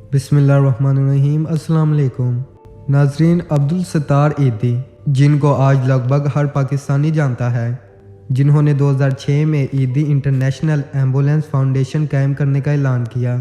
بسم اللہ الرحمن الرحیم۔ السلام علیکم ناظرین، عبدالستار عیدی جن کو آج لگ بھگ ہر پاکستانی جانتا ہے، جنہوں نے 2006 میں عیدی انٹرنیشنل ایمبولینس فاؤنڈیشن قائم کرنے کا اعلان کیا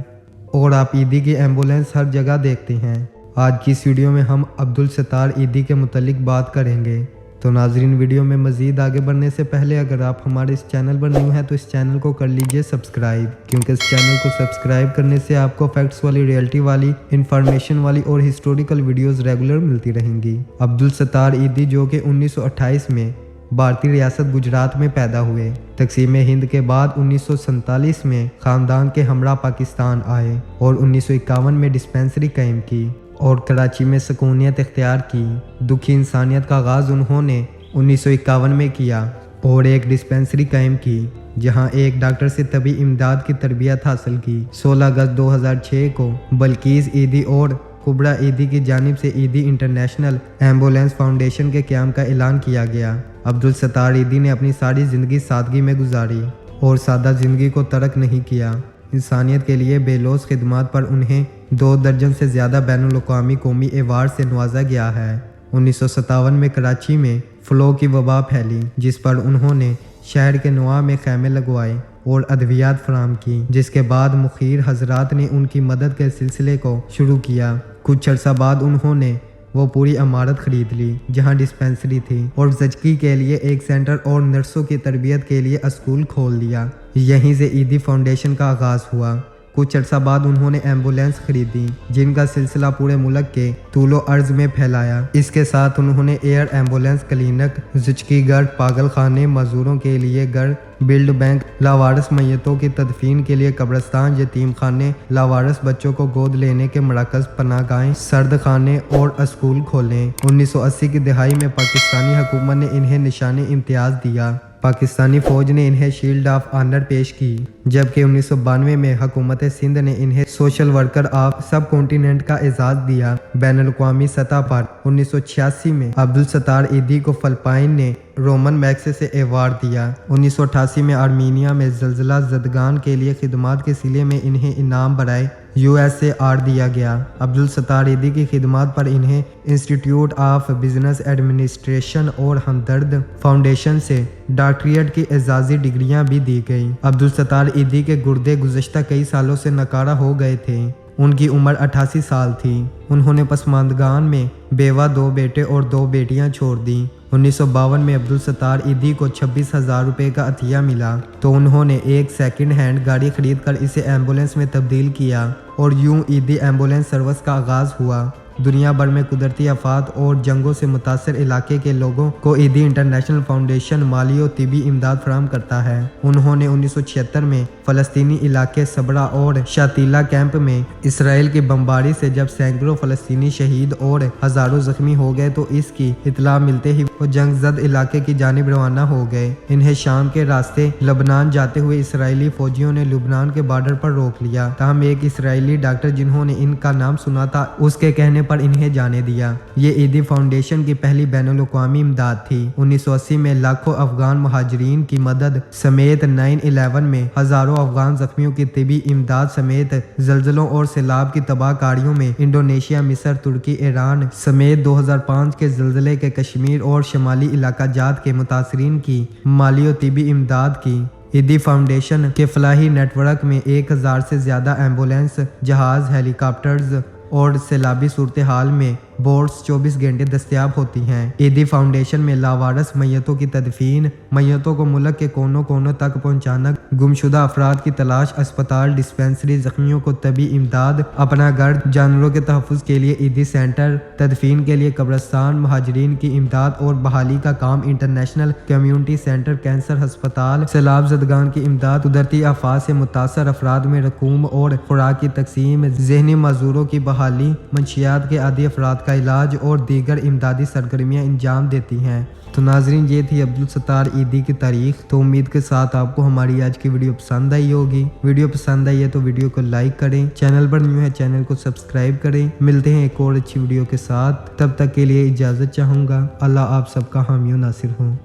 اور آپ عیدی کی ایمبولینس ہر جگہ دیکھتے ہیں۔ آج کی اس ویڈیو میں ہم عبدالستار عیدی کے متعلق بات کریں گے۔ تو ناظرین، ویڈیو میں مزید آگے بڑھنے سے پہلے اگر آپ ہمارے اس چینل پر نیو ہیں تو اس چینل کو کر لیجئے سبسکرائب، کیونکہ اس چینل کو سبسکرائب کرنے سے آپ کو فیکٹس والی، ریئلٹی والی، انفارمیشن والی اور ہسٹوریکل ویڈیوز ریگولر ملتی رہیں گی۔ عبدالستار عیدی جو کہ 1928 میں بھارتی ریاست گجرات میں پیدا ہوئے، تقسیم ہند کے بعد 1947 میں خاندان کے ہمراہ پاکستان آئے اور 1951 میں ڈسپینسری قائم کی اور کراچی میں سکونیت اختیار کی۔ دکھی انسانیت کا آغاز انہوں نے 1951 میں کیا اور ایک ڈسپینسری قائم کی جہاں ایک ڈاکٹر سے طبی امداد کی تربیت حاصل کی۔ 16 اگست 2006 کو بلقیس عیدی اور کبرا عیدی کی جانب سے عیدی انٹرنیشنل ایمبولینس فاؤنڈیشن کے قیام کا اعلان کیا گیا۔ عبدالستار عیدی نے اپنی ساری زندگی سادگی میں گزاری اور سادہ زندگی کو ترک نہیں کیا۔ انسانیت کے لیے بے لوث خدمات پر انہیں 2 درجن سے زیادہ بین الاقوامی قومی ایوارڈ سے نوازا گیا ہے۔ 1957 میں کراچی میں فلو کی وبا پھیلی، جس پر انہوں نے شہر کے نواح میں خیمے لگوائے اور ادویات فراہم کی، جس کے بعد مخیر حضرات نے ان کی مدد کے سلسلے کو شروع کیا۔ کچھ عرصہ بعد انہوں نے وہ پوری عمارت خرید لی جہاں ڈسپینسری تھی اور زچگی کے لیے ایک سینٹر اور نرسوں کی تربیت کے لیے اسکول کھول دیا۔ یہیں سے عیدی فاؤنڈیشن کا آغاز ہوا۔ کچھ عرصہ بعد انہوں نے ایمبولینس خریدی جن کا سلسلہ پورے ملک کے طول و عرض میں پھیلایا۔ اس کے ساتھ انہوں نے ایئر ایمبولینس کلینک، زچگی گھر، پاگل خانے، معذوروں کے لیے گھر، بلڈ بینک، لاوارث میتوں کی تدفین کے لیے قبرستان، یتیم خانے، لاوارث بچوں کو گود لینے کے مراکز، پناہ گاہیں، سرد خانے اور اسکول کھولے۔ 1980 کی دہائی میں پاکستانی حکومت نے انہیں نشان امتیاز دیا۔ پاکستانی فوج نے انہیں شیلڈ آف آنر پیش کی، جبکہ 1992 میں حکومت سندھ نے انہیں social worker of sub continent کا اعزاز دیا۔ بین الاقوامی سطح پر 1986 میں عبدالستار عیدی کو فلپائن نے رومن میگسیسے ایوارڈ دیا۔ 1988 میں آرمینیا میں زلزلہ زدگان کے لیے خدمات کے صلے میں انہیں انعام برائے USAR دیا گیا۔ عبدالستار عیدی کی خدمات پر انہیں انسٹیٹیوٹ آف بزنس ایڈمنسٹریشن اور ہمدرد فاؤنڈیشن سے ڈاکٹریٹ کی اعزازی ڈگریاں بھی دی گئیں۔ عبدالستار عیدی کے گردے گزشتہ کئی سالوں سے ناکارہ ہو گئے تھے۔ ان کی عمر 88 سال تھی۔ انہوں نے پسماندگان میں بیوہ، 2 بیٹے اور 2 بیٹیاں چھوڑ دیں۔ 1952 میں عبدالستار عیدی کو 26,000 روپے کا عطیہ ملا تو انہوں نے ایک سیکنڈ ہینڈ گاڑی خرید کر اسے ایمبولینس میں تبدیل کیا اور یوں عیدی ایمبولینس سروس کا آغاز ہوا۔ دنیا بھر میں قدرتی آفات اور جنگوں سے متاثر علاقے کے لوگوں کو عیدی انٹرنیشنل فاؤنڈیشن مالی و طبی امداد فراہم کرتا ہے۔ انہوں نے 1976 میں فلسطینی علاقے صبرا اور شاتیلا کیمپ میں اسرائیل کی بمباری سے جب سینکڑوں فلسطینی شہید اور ہزاروں زخمی ہو گئے تو اس کی اطلاع ملتے ہی وہ جنگ زد علاقے کی جانب روانہ ہو گئے۔ انہیں شام کے راستے لبنان جاتے ہوئے اسرائیلی فوجیوں نے لبنان کے بارڈر پر روک لیا، تاہم ایک اسرائیلی ڈاکٹر جنہوں نے ان کا نام سنا تھا اس کے کہنے پر انہیں جانے دیا۔ یہ عیدی فاؤنڈیشن کی پہلی بین الاقوامی امداد تھی۔ 1980 میں لاکھوں افغان مہاجرین کی مدد سمیت 9/11 میں ہزاروں افغان زخمیوں کی طبی امداد سمیت زلزلوں اور سیلاب کی تباہ کاریوں میں انڈونیشیا، مصر، ترکی، ایران سمیت 2005 کے زلزلے کے کشمیر اور شمالی علاقہ جات کے متاثرین کی مالی و طبی امداد کی۔ عیدی فاؤنڈیشن کے فلاحی نیٹ ورک میں 1000 سے زیادہ ایمبولینس، جہاز، ہیلی کاپٹرز اور سیلابی صورتحال میں بوٹس 24 گھنٹے دستیاب ہوتی ہیں۔ عیدی فاؤنڈیشن میں لاوارث میتوں کی تدفین، میتوں کو ملک کے کونوں کونوں تک پہنچانا، گمشدہ افراد کی تلاش، اسپتال، ڈسپینسری، زخمیوں کو طبی امداد، اپنا گھر، جانوروں کے تحفظ کے لیے عیدی سینٹر، تدفین کے لیے قبرستان، مہاجرین کی امداد اور بحالی کا کام، انٹرنیشنل کمیونٹی سینٹر، کینسر ہسپتال، سیلاب زدگان کی امداد، قدرتی آفات سے متاثر افراد میں رقوم اور خوراک کی تقسیم، ذہنی معذوروں کی بحالی، منشیات کے عادی افراد کا علاج اور دیگر امدادی سرگرمیاں انجام دیتی ہیں۔ تو ناظرین، یہ تھی عبدالستار عیدی کی تاریخ۔ تو امید کے ساتھ آپ کو ہماری آج کی ویڈیو پسند آئی ہوگی۔ ویڈیو پسند آئی ہے تو ویڈیو کو لائک کریں، چینل پر نیو ہے چینل کو سبسکرائب کریں۔ ملتے ہیں ایک اور اچھی ویڈیو کے ساتھ، تب تک کے لیے اجازت چاہوں گا۔ اللہ آپ سب کا حامی و ناصر ہوں۔